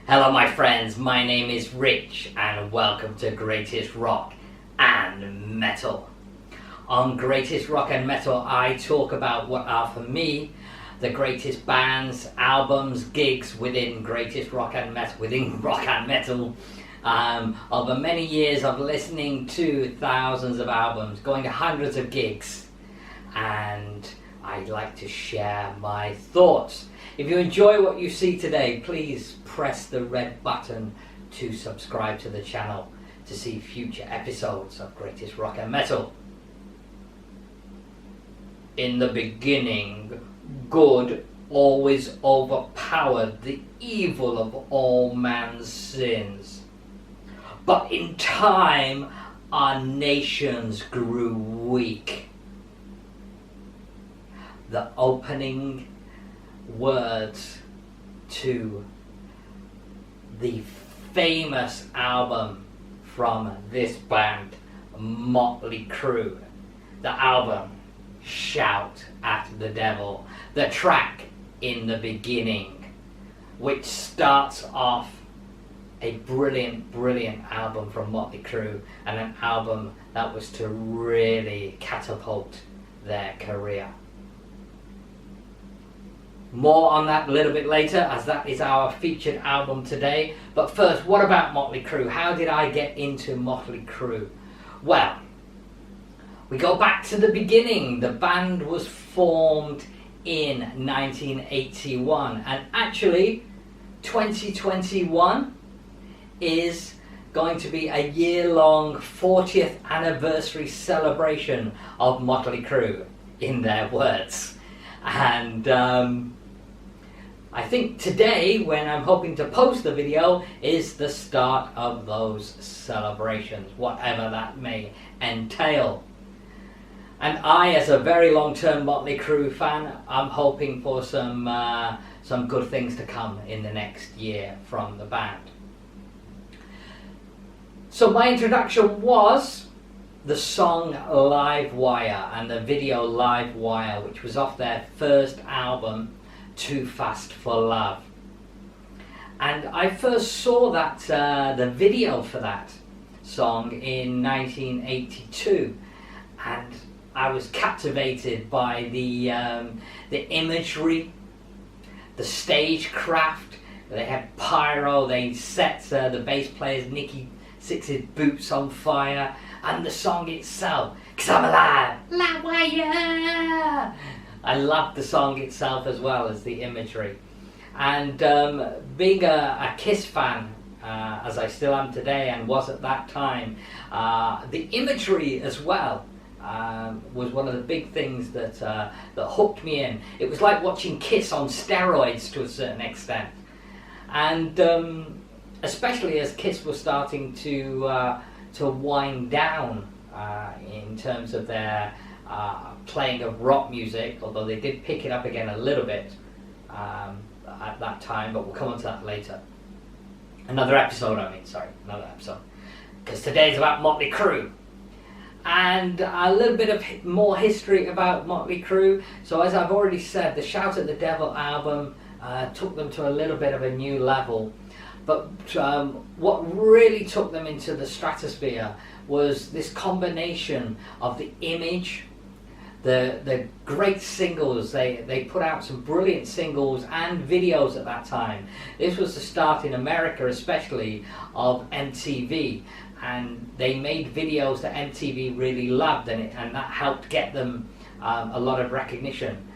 Hello my friends, my name is Rich and welcome to Greatest Rock and Metal. On Greatest Rock and Metal I talk about what are for me the greatest bands, albums, gigs within Greatest Rock and Metal, within rock and metal. Over many years of listening to thousands of albums, going to hundreds of gigs, and I'd like to share my thoughts. If you enjoy what you see today, please press the red button to subscribe to the channel to see future episodes of Greatest Rock and Metal. In the beginning, good always overpowered the evil of all man's sins. But in time, our nations grew weak. The opening words to the famous album from this band, Mötley Crüe. The album, Shout at the Devil. The track, In the Beginning, which starts off a brilliant album from Mötley Crüe, and an album that was to really catapult their career. More on that a little bit later, as that is our featured album today. But first, what about Mötley Crüe? How did I get into Mötley Crüe? Well, we go back to the beginning. The band was formed in 1981, and actually 2021 is going to be a year-long 40th anniversary celebration of Mötley Crüe, in their words. And I think today, when I'm hoping to post the video, is the start of those celebrations, whatever that may entail. And I, as a very long-term Mötley Crüe fan, I'm hoping for some good things to come in the next year from the band. So my introduction was the song Live Wire and the video Live Wire, which was off their first album, Too Fast for Love. And I first saw that the video for that song in 1982, and I was captivated by the imagery, the stagecraft. They had pyro, they set the bass player's Nicky Sixx's boots on fire, and the song itself, 'Cause I'm alive, Live Wire. I loved the song itself as well as the imagery. And being a Kiss fan, as I still am today and was at that time, the imagery as well was one of the big things that hooked me in. It was like watching Kiss on steroids to a certain extent. And especially as Kiss was starting to wind down in terms of their playing of rock music, although they did pick it up again a little bit at that time, but we'll come on to that later. Another episode, because today's about Mötley Crüe. And a little bit of more history about Mötley Crüe. So as I've already said, the Shout at the Devil album took them to a little bit of a new level. But what really took them into the stratosphere was this combination of the image, the great singles. They put out some brilliant singles and videos at that time. This was the start in America especially of MTV, and they made videos that MTV really loved, and that helped get them a lot of recognition.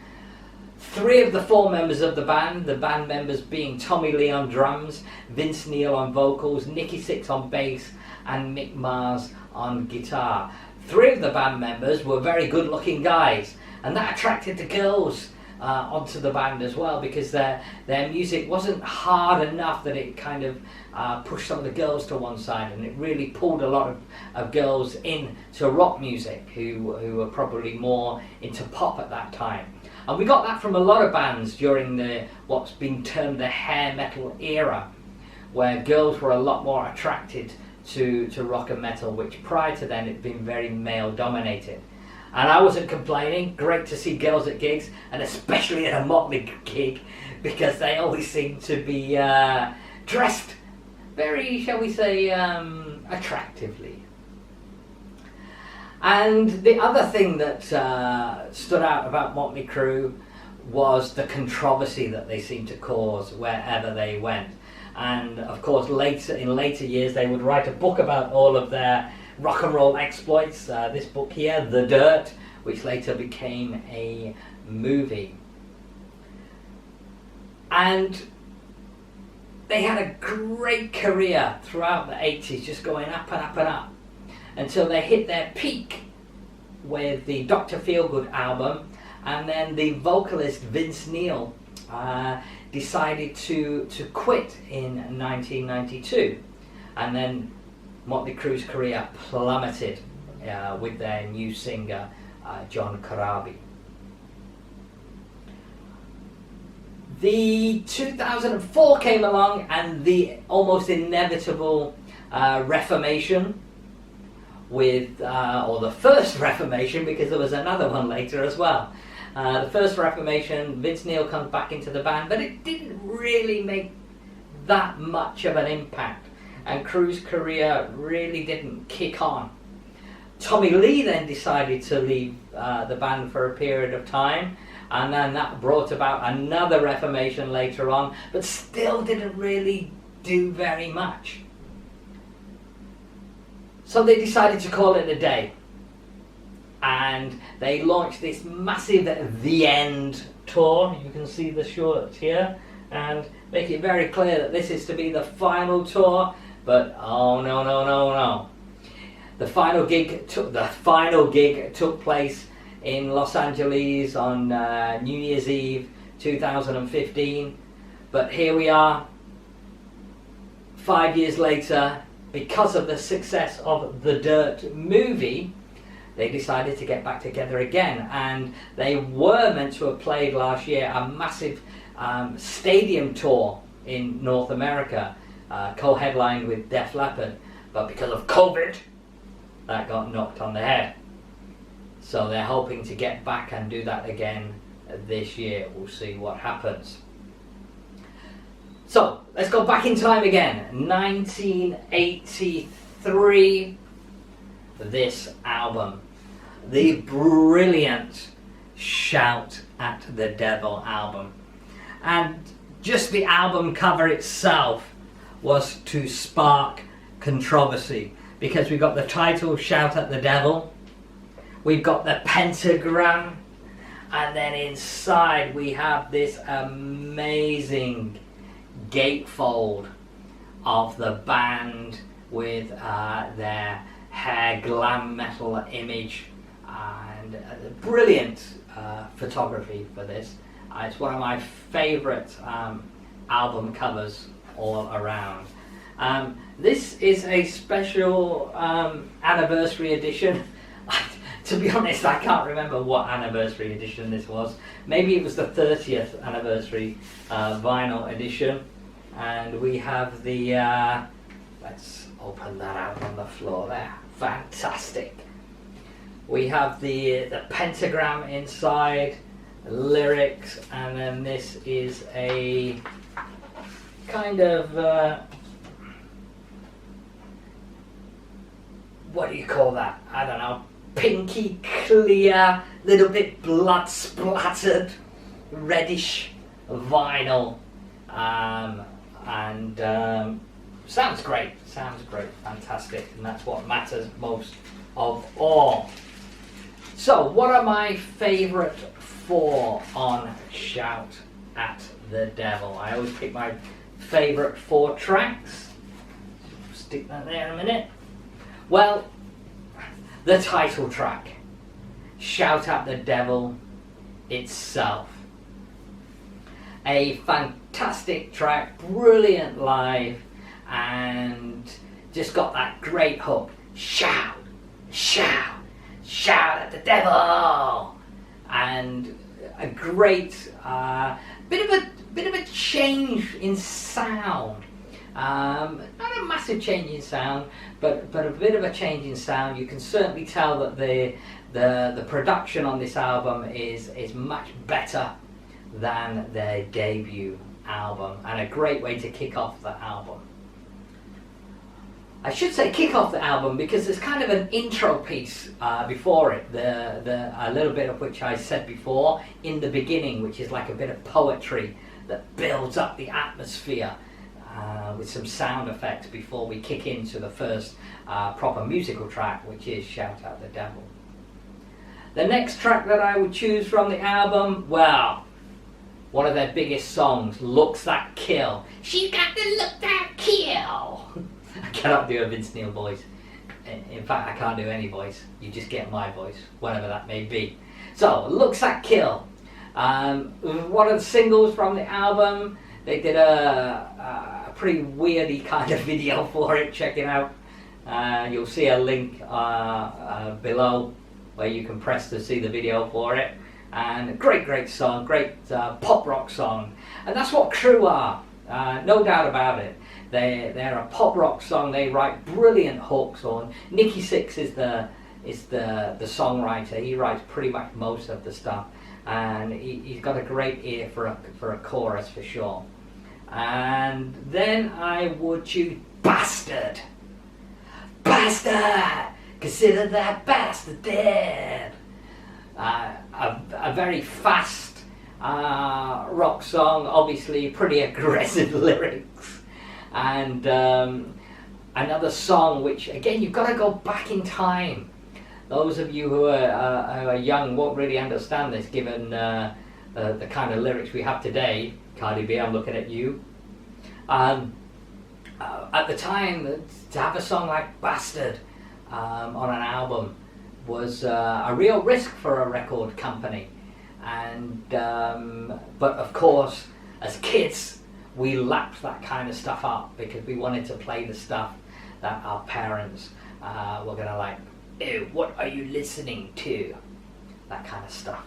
3 of the 4 members of the band members being Tommy Lee on drums, Vince Neil on vocals, Nicky Sixx on bass, and Mick Mars on guitar. 3 of the band members were very good looking guys, and that attracted the girls onto the band as well, because their music wasn't hard enough that it kind of pushed some of the girls to one side, and it really pulled a lot of girls into rock music who were probably more into pop at that time. And we got that from a lot of bands during what's been termed the hair metal era, where girls were a lot more attracted to rock and metal, which prior to then had been very male dominated. And I wasn't complaining. Great to see girls at gigs, and especially at a Mötley gig, because they always seem to be dressed very, shall we say, attractively. And the other thing that stood out about Mötley Crüe was the controversy that they seemed to cause wherever they went. And of course, in later years, they would write a book about all of their rock and roll exploits. This book here, The Dirt, which later became a movie. And they had a great career throughout the 80s, just going up and up and up, until they hit their peak with the Dr. Feelgood album, and then the vocalist Vince Neil decided to quit in 1992, and then Mötley Crüe's career plummeted with their new singer John Corabi. The 2004 came along, and the almost inevitable Reformation, with or the first Reformation, because there was another one later as well. The first Reformation, Vince Neil comes back into the band, but it didn't really make that much of an impact, and Crüe's career really didn't kick on. Tommy Lee then decided to leave the band for a period of time, and then that brought about another Reformation later on, but still didn't really do very much. So they decided to call it a day, and they launched this massive The End tour. You can see the shorts here, and make it very clear that this is to be the final tour, but oh no no no no. The final gig took place in Los Angeles on New Year's Eve 2015, but here we are 5 years later. Because of the success of the Dirt movie, they decided to get back together again, and they were meant to have played last year a massive stadium tour in North America, co-headlined with Def Leppard, but because of COVID, that got knocked on the head. So they're hoping to get back and do that again this year. We'll see what happens. So let's go back in time again. 1983. This album, the brilliant Shout at the Devil album, and just the album cover itself was to spark controversy, because we've got the title Shout at the Devil, we've got the pentagram, and then inside we have this amazing gatefold of the band with their hair glam metal image, and brilliant photography for this. It's one of my favourite album covers all around. This is a special anniversary edition. To be honest, I can't remember what anniversary edition this was. Maybe it was the 30th anniversary vinyl edition. And we have the, let's open that out on the floor there. Fantastic. We have the pentagram inside, lyrics, and then this is a kind of, what do you call that? I don't know. Pinky clear, little bit blood splattered, reddish vinyl, and sounds great, fantastic, and that's what matters most of all. So, what are my favourite 4 on Shout at the Devil? I always pick my favourite 4 tracks. Stick that there in a minute. Well, the title track, Shout at the Devil itself. A fantastic track, brilliant live, and just got that great hook. Shout, shout, shout at the devil, and a great bit of a change in sound. Not a massive change in sound, but a bit of a change in sound. You can certainly tell that the production on this album is much better than their debut album, and a great way to kick off the album. I should say kick off the album because there's kind of an intro piece before it, a little bit of which I said before in the beginning, which is like a bit of poetry that builds up the atmosphere with some sound effects before we kick into the first proper musical track, which is Shout at the Devil. The next track that I would choose from the album, well, one of their biggest songs, Looks That Kill. She got the look that kill. I cannot do a Vince Neil voice. In fact, I can't do any voice. You just get my voice, whatever that may be. So, Looks That Kill. One of the singles from the album. They did a pretty weirdy kind of video for it. Check it out. You'll see a link below where you can press to see the video for it. And a great song, great pop rock song. And that's what Crüe are, no doubt about it. They're a pop rock song. They write brilliant hooks on. Nicky Sixx is the songwriter. He writes pretty much most of the stuff, and he's got a great ear for a chorus for sure. And then I would choose Bastard. Bastard! Consider that bastard dead. A very fast rock song, obviously pretty aggressive lyrics, and another song which, again, you've got to go back in time. Those of you who are young won't really understand this, given the kind of lyrics we have today. Cardi B, I'm looking at you. At the time, to have a song like Bastard on an album was a real risk for a record company, and but of course, as kids, we lapped that kind of stuff up because we wanted to play the stuff that our parents were gonna like. Ew, what are you listening to? That kind of stuff.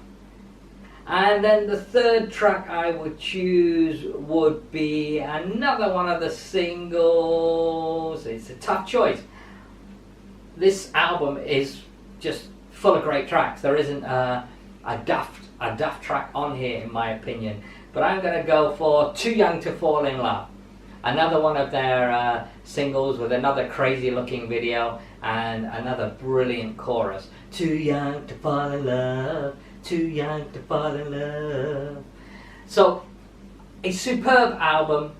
And then the third track I would choose would be another one of the singles. It's a tough choice. This album is just full of great tracks. There isn't a daft track on here, in my opinion. But I'm going to go for Too Young to Fall in Love. Another one of their singles with another crazy looking video and another brilliant chorus. Too young to fall in love. Too young to fall in love. So, a superb album,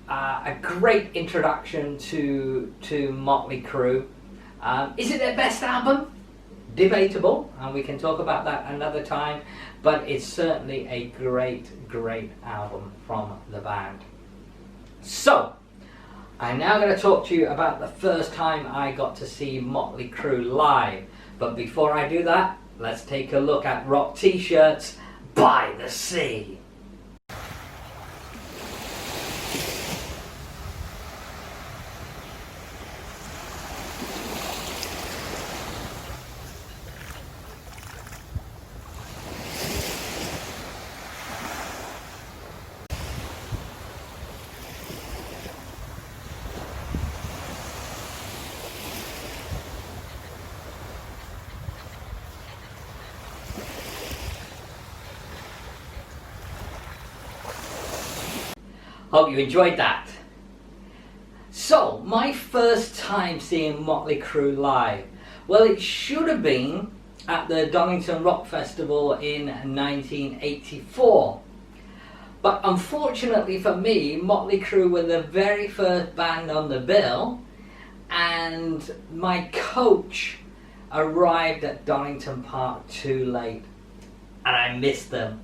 a great introduction to Mötley Crüe. Is it their best album? Debatable, and we can talk about that another time, but it's certainly a great album from the band. So, I'm now going to talk to you about the first time I got to see Mötley Crüe live. But before I do that, let's take a look at Rock T-shirts by the Sea. Hope you enjoyed that. So, my first time seeing Mötley Crüe live. Well, it should have been at the Donington Rock Festival in 1984. But unfortunately for me, Mötley Crüe were the very first band on the bill, and my coach arrived at Donington Park too late, and I missed them.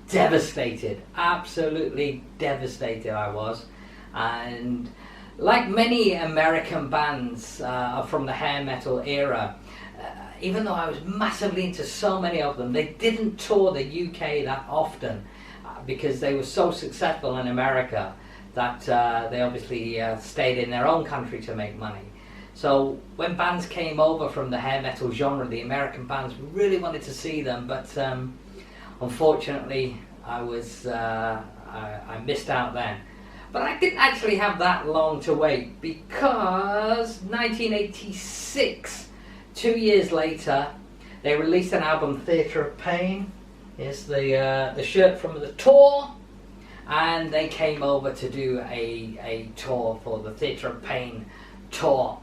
Devastated, absolutely devastated I was. And like many American bands from the hair metal era, even though I was massively into so many of them, they didn't tour the UK that often because they were so successful in America that they obviously stayed in their own country to make money. So when bands came over from the hair metal genre, the American bands really wanted to see them, but unfortunately, I missed out then. But I didn't actually have that long to wait, because 1986, 2 years later, they released an album, Theatre of Pain. Here's the shirt from the tour, and they came over to do a tour for the Theatre of Pain tour.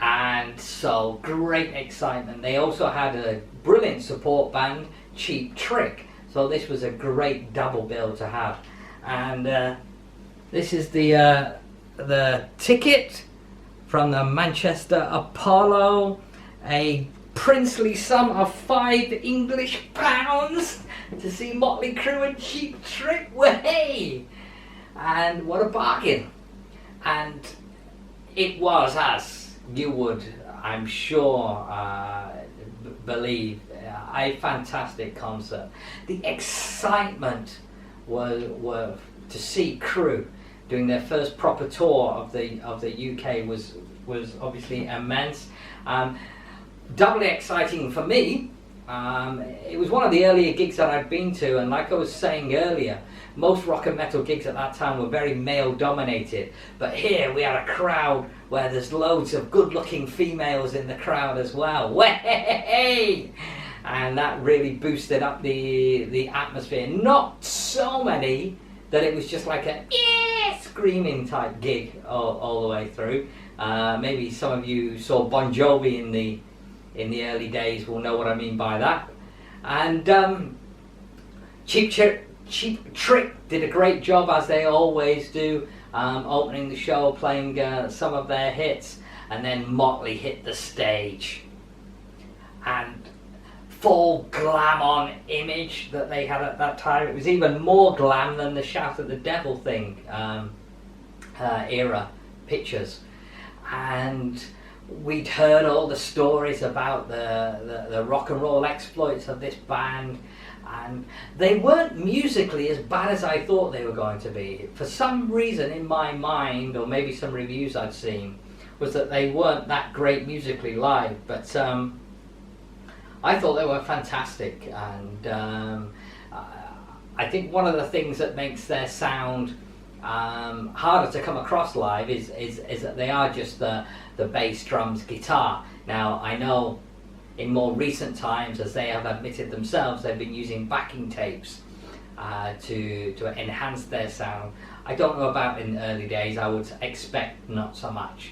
And so great excitement. They also had a brilliant support band, Cheap Trick. So this was a great double bill to have. And this is the ticket from the Manchester Apollo, a princely sum of £5 to see Mötley Crüe and Cheap Trick. Way! And what a bargain. And it was, as you would, I'm sure, believe, a fantastic concert. The excitement was to see Crüe doing their first proper tour of the UK was obviously immense. Doubly exciting for me. It was one of the earlier gigs that I'd been to, and like I was saying earlier, most rock and metal gigs at that time were very male dominated, but here we had a crowd where there's loads of good looking females in the crowd as well. Way! And that really boosted up the atmosphere. Not so many that it was just like a screaming type gig all the way through. Maybe some of you saw Bon Jovi in the early days will know what I mean by that. And Cheap Trick did a great job, as they always do, opening the show, playing some of their hits, and then Mötley hit the stage. And full glam on image that they had at that time. It was even more glam than the Shout at the Devil thing era pictures. And we'd heard all the stories about the rock and roll exploits of this band, and they weren't musically as bad as I thought they were going to be. For some reason in my mind, or maybe some reviews I'd seen, was that they weren't that great musically live, but I thought they were fantastic. And I think one of the things that makes their sound harder to come across live is that they are just the bass, drums, guitar. Now I know in more recent times, as they have admitted themselves, they've been using backing tapes to enhance their sound. I don't know about in the early days. I would expect not so much.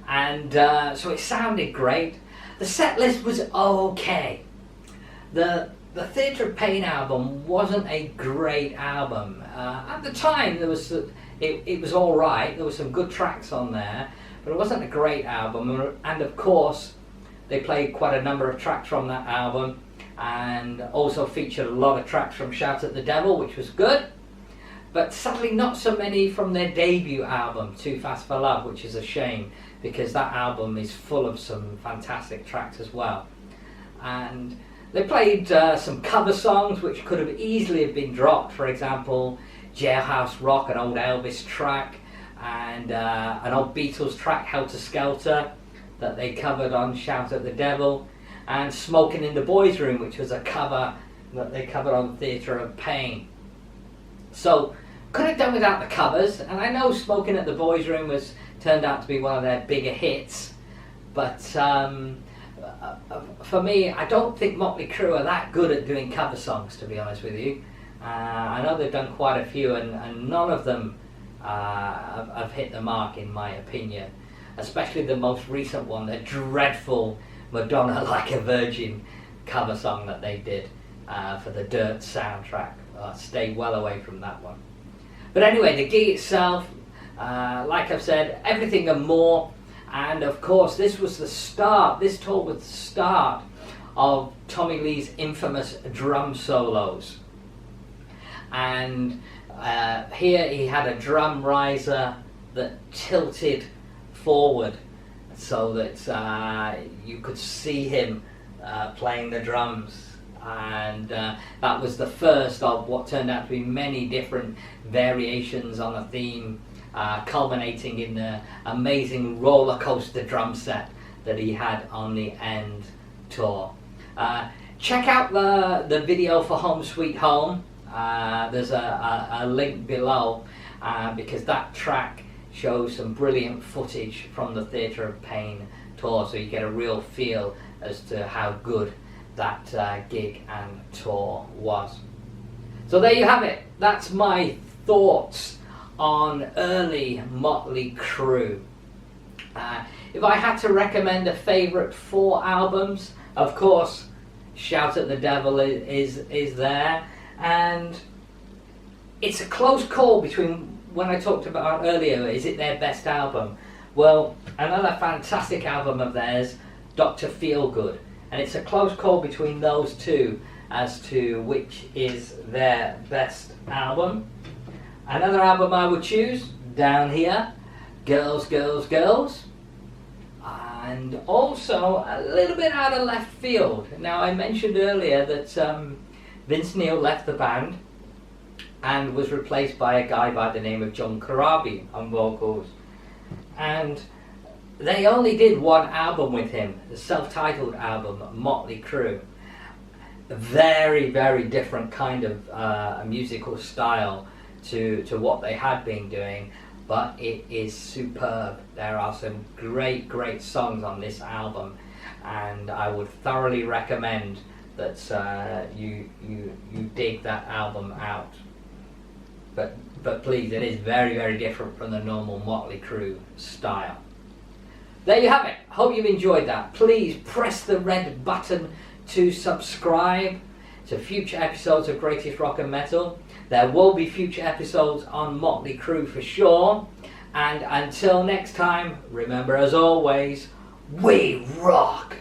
And so it sounded great. The set list was okay. The Theatre of Pain album wasn't a great album. At the time, it was all right. There were some good tracks on there, but it wasn't a great album. And of course, they played quite a number of tracks from that album, and also featured a lot of tracks from Shout at the Devil, which was good. But sadly, not so many from their debut album, Too Fast for Love, which is a shame, because that album is full of some fantastic tracks as well. And they played some cover songs which could have easily have been dropped. For example, Jailhouse Rock, an old Elvis track, and an old Beatles track, Helter Skelter, that they covered on Shout at the Devil, and Smoking in the Boys' Room, which was a cover that they covered on Theatre of Pain. So could have done without the covers, and I know Smoking at the Boys' Room turned out to be one of their bigger hits, but for me, I don't think Mötley Crüe are that good at doing cover songs, to be honest with you. I know they've done quite a few, and none of them have hit the mark, in my opinion. Especially the most recent one, the dreadful Madonna Like a Virgin cover song that they did for the Dirt soundtrack. Stay well away from that one. But anyway, the gig itself, like I've said, everything and more. And of course, this tour was the start of Tommy Lee's infamous drum solos. And here he had a drum riser that tilted forward so that you could see him playing the drums. And that was the first of what turned out to be many different variations on a theme, culminating in the amazing roller coaster drum set that he had on the End tour. Check out the video for Home Sweet Home. There's a link below, because that track shows some brilliant footage from the Theatre of Pain tour, so you get a real feel as to how good that gig and tour was. So there you have it. That's my thoughts on early Mötley Crüe. If I had to recommend a favourite 4 albums, of course, Shout at the Devil is there, and it's a close call between, when I talked about earlier, is it their best album? Well, another fantastic album of theirs, Dr. Feelgood, and it's a close call between those two as to which is their best album. Another album I would choose, down here, Girls, Girls, Girls. And also a little bit out of left field. Now, I mentioned earlier that Vince Neil left the band and was replaced by a guy by the name of John Corabi on vocals. And they only did one album with him, the self-titled album, Mötley Crüe. A very, very different kind of musical style to what they had been doing, but it is superb. There are some great, great songs on this album, and I would thoroughly recommend that you dig that album out. But please, it is very, very different from the normal Mötley Crüe style. There you have it. Hope you've enjoyed that. Please press the red button to subscribe to future episodes of Greatest Rock and Metal. There will be future episodes on Mötley Crüe for sure. And until next time, remember, as always, we rock!